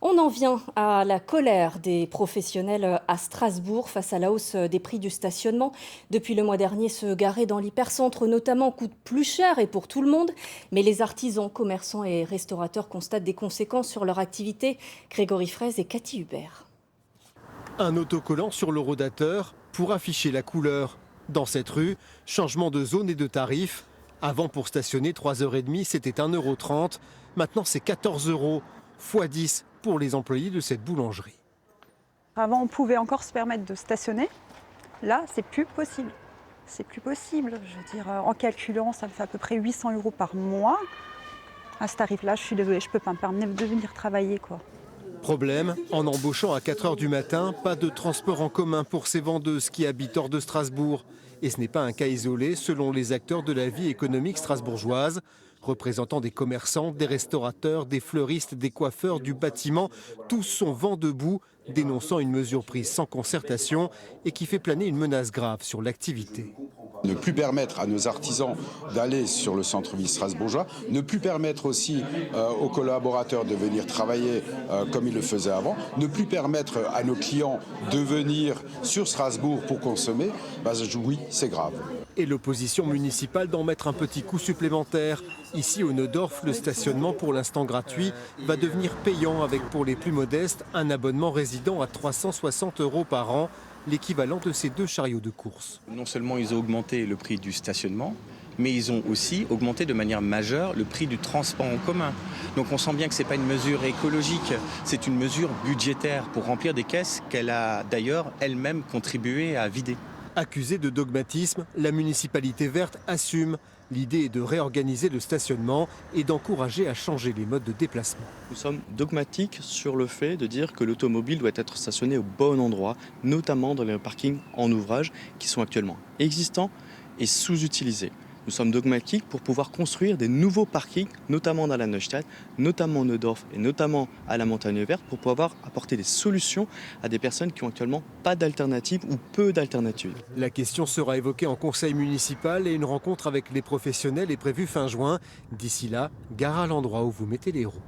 On en vient à la colère des professionnels à Strasbourg face à la hausse des prix du stationnement. Depuis le mois dernier, se garer dans l'hypercentre notamment coûte plus cher et pour tout le monde. Mais les artisans, commerçants et restaurateurs constatent des conséquences sur leur activité. Grégory Fraise et Cathy Hubert. Un autocollant sur le rodateur pour afficher la couleur. Dans cette rue, changement de zone et de tarif. Avant, pour stationner 3h30, c'était 1,30 €. Maintenant, c'est 14 € x 10 pour les employés de cette boulangerie. Avant, on pouvait encore se permettre de stationner. Là, c'est plus possible. C'est plus possible. Je veux dire, en calculant, ça me fait à peu près 800 € par mois. À ce tarif-là, je suis désolée, je ne peux pas me permettre de venir travailler, quoi. Problème, en embauchant à 4 h du matin, pas de transport en commun pour ces vendeuses qui habitent hors de Strasbourg. Et ce n'est pas un cas isolé, selon les acteurs de la vie économique strasbourgeoise. Représentants des commerçants, des restaurateurs, des fleuristes, des coiffeurs, du bâtiment, tous sont vent debout, dénonçant une mesure prise sans concertation et qui fait planer une menace grave sur l'activité. Ne plus permettre à nos artisans d'aller sur le centre-ville strasbourgeois, ne plus permettre aussi aux collaborateurs de venir travailler comme ils le faisaient avant, ne plus permettre à nos clients de venir sur Strasbourg pour consommer, oui, c'est grave. Et l'opposition municipale d'en mettre un petit coup supplémentaire. Ici au Neudorf, le stationnement pour l'instant gratuit va devenir payant avec pour les plus modestes un abonnement résident à 360 € par an, l'équivalent de ces 2 chariots de course. Non seulement ils ont augmenté le prix du stationnement, mais ils ont aussi augmenté de manière majeure le prix du transport en commun. Donc on sent bien que ce n'est pas une mesure écologique, c'est une mesure budgétaire pour remplir des caisses qu'elle a d'ailleurs elle-même contribué à vider. Accusée de dogmatisme, la municipalité verte assume. L'idée est de réorganiser le stationnement et d'encourager à changer les modes de déplacement. Nous sommes dogmatiques sur le fait de dire que l'automobile doit être stationnée au bon endroit, notamment dans les parkings en ouvrage qui sont actuellement existants et sous-utilisés. Nous sommes dogmatiques pour pouvoir construire des nouveaux parkings, notamment dans la Neustadt, notamment au Neudorf et notamment à la Montagne Verte, pour pouvoir apporter des solutions à des personnes qui ont actuellement pas d'alternative ou peu d'alternatives. La question sera évoquée en conseil municipal et une rencontre avec les professionnels est prévue fin juin. D'ici là, gare à l'endroit où vous mettez les roues.